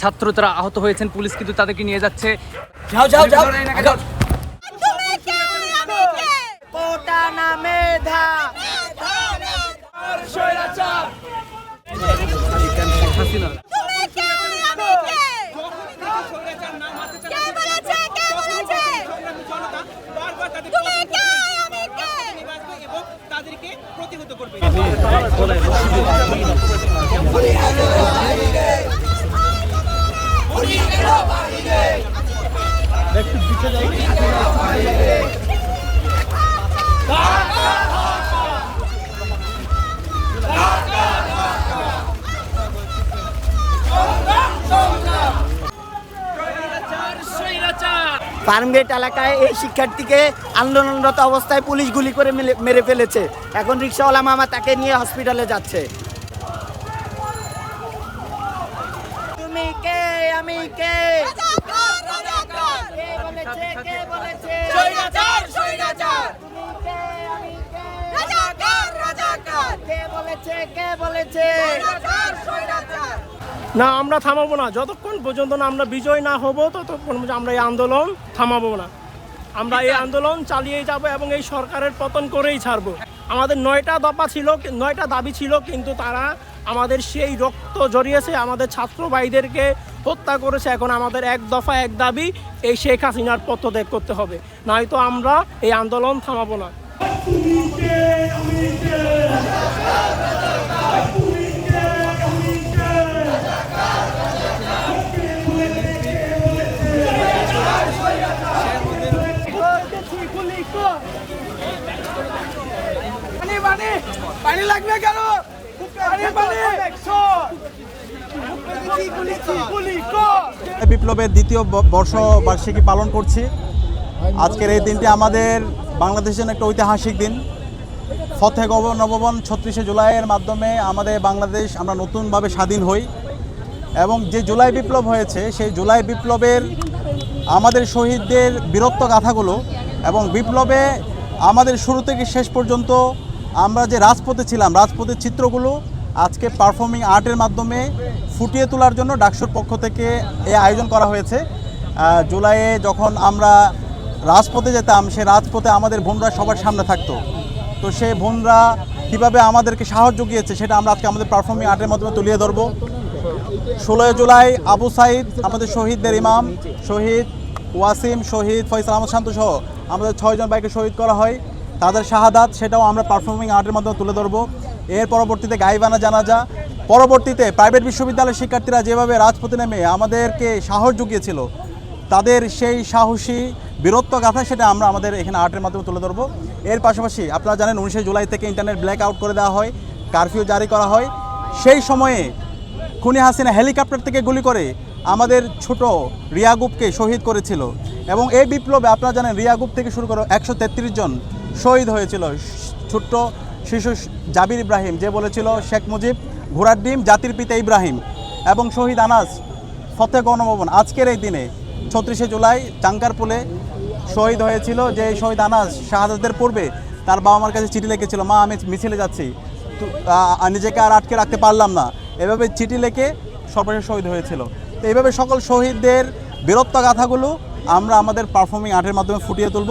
ছাত্র তারা আহত হয়েছেন, পুলিশ কিন্তু তাদেরকে নিয়ে যাচ্ছে। যাও যাও যাও কোটা না মেধা তাদেরকে প্রতিহত করবে। ফার্মগেট এলাকায় এই শিক্ষার্থীকে আন্দোলনরত অবস্থায় পুলিশ গুলি করে মেরে ফেলেছে। এখন রিক্সাওয়ালা মামা তাকে নিয়ে হসপিটালে যাচ্ছে। তুমি কে আমি কে কে বলেছে কে বলেছে স্বৈরাচার স্বৈরাচার তুমি কে আমি কে রাজাকার রাজাকার কে বলেছে কে বলেছে স্বৈরাচার স্বৈরাচার না, আমরা থামাবো না যতক্ষণ পর্যন্ত না আমরা বিজয় না হব, ততক্ষণ পর্যন্ত আমরা এই আন্দোলন থামাবো না। আমরা এই আন্দোলন চালিয়ে যাব এবং এই সরকারের পতন করেই ছাড়বো। আমাদের 9টা দফা ছিল, 9টা দাবি ছিল, কিন্তু তারা আমাদের সেই রক্ত জড়িয়েছে, আমাদের ছাত্র ভাইদেরকে হত্যা করেছে। এখন আমাদের এক দফা এক দাবি, এই শেখ হাসিনার পদত্যাগ করতে হবে, নয়তো আমরা এই আন্দোলন থামাবো না। পানি লাগবে কেন? বিপ্লবের দ্বিতীয় বর্ষবার্ষিকী পালন করছি। আজকের এই দিনটি আমাদের বাংলাদেশের জন্য একটা ঐতিহাসিক দিন। ফতেহ নববর্ষ 36শে জুলাইয়ের মাধ্যমে আমাদের বাংলাদেশ আমরা নতুনভাবে স্বাধীন হই এবং যে জুলাই বিপ্লব হয়েছে সেই জুলাই বিপ্লবের আমাদের শহীদদের বীরত্ব গাথাগুলো এবং বিপ্লবে আমাদের শুরু থেকে শেষ পর্যন্ত আমরা যে রাজপথে ছিলাম, রাজপথের চিত্রগুলো আজকে পারফর্মিং আর্টের মাধ্যমে ফুটিয়ে তোলার জন্য ডাকসুর পক্ষ থেকে এই আয়োজন করা হয়েছে। জুলাইয়ে যখন আমরা রাজপথে যেতাম, সেই রাজপথে আমাদের বোনরা সবার সামনে থাকতো। তো সেই বোনরা কীভাবে আমাদেরকে সাহস জুগিয়েছে সেটা আমরা আজকে আমাদের পারফর্মিং আর্টের মাধ্যমে তুলিয়ে ধরবো। 16 জুলাই আবু সাইদ, আমাদের শহীদদের ইমাম, শহীদ ওয়াসিম, শহীদ ফয়সাল আহমদ শান্ত সহ আমাদের 6 জন ভাইকে শহীদ করা হয়। তাদের শাহাদাত সেটাও আমরা পারফর্মিং আর্টের মাধ্যমে তুলে ধরবো। এর পরবর্তীতে গাইবানা জানাজা, পরবর্তীতে প্রাইভেট বিশ্ববিদ্যালয়ের শিক্ষার্থীরা যেভাবে রাজপথে নেমে আমাদেরকে সাহস জুগিয়েছিল, তাদের সেই সাহসী বীরত্ব গাথা সেটা আমরা আমাদের এখানে আর্টের মাধ্যমে তুলে ধরবো। এর পাশাপাশি আপনারা জানেন 19শে জুলাই থেকে ইন্টারনেট ব্ল্যাক আউট করে দেওয়া হয়, কারফিউ জারি করা হয়। সেই সময়ে খুনি হাসিনা হেলিকপ্টার থেকে গুলি করে আমাদের ছোট রিয়াগুপকে শহীদ করেছিল এবং এই বিপ্লবে আপনারা জানেন রিয়াগুপ থেকে শুরু করে 133 জন শহীদ হয়েছিল। ছোট্ট শিশু জাবির ইব্রাহিম যে বলেছিল শেখ মুজিব ঘোড়ার ডিম জাতির পিতা ইব্রাহিম, এবং শহীদ আনাস ফতেহ গণভবন আজকের এই দিনে 36শে জুলাই চাঙ্কারপুলে শহীদ হয়েছিল। যে শহীদ আনাস শাহাদাতের পূর্বে তার বাবা মার কাছে চিঠি লিখেছিল, মা আমি মিছিলে যাচ্ছি, নিজেকে আর আটকে রাখতে পারলাম না, এভাবে চিঠি লিখে সর্বশেষ শহীদ হয়েছিল। তো এইভাবে সকল শহীদদের বীরত্ব গাথাগুলো আমরা আমাদের পারফর্মিং আর্টের মাধ্যমে ফুটিয়ে তুলব।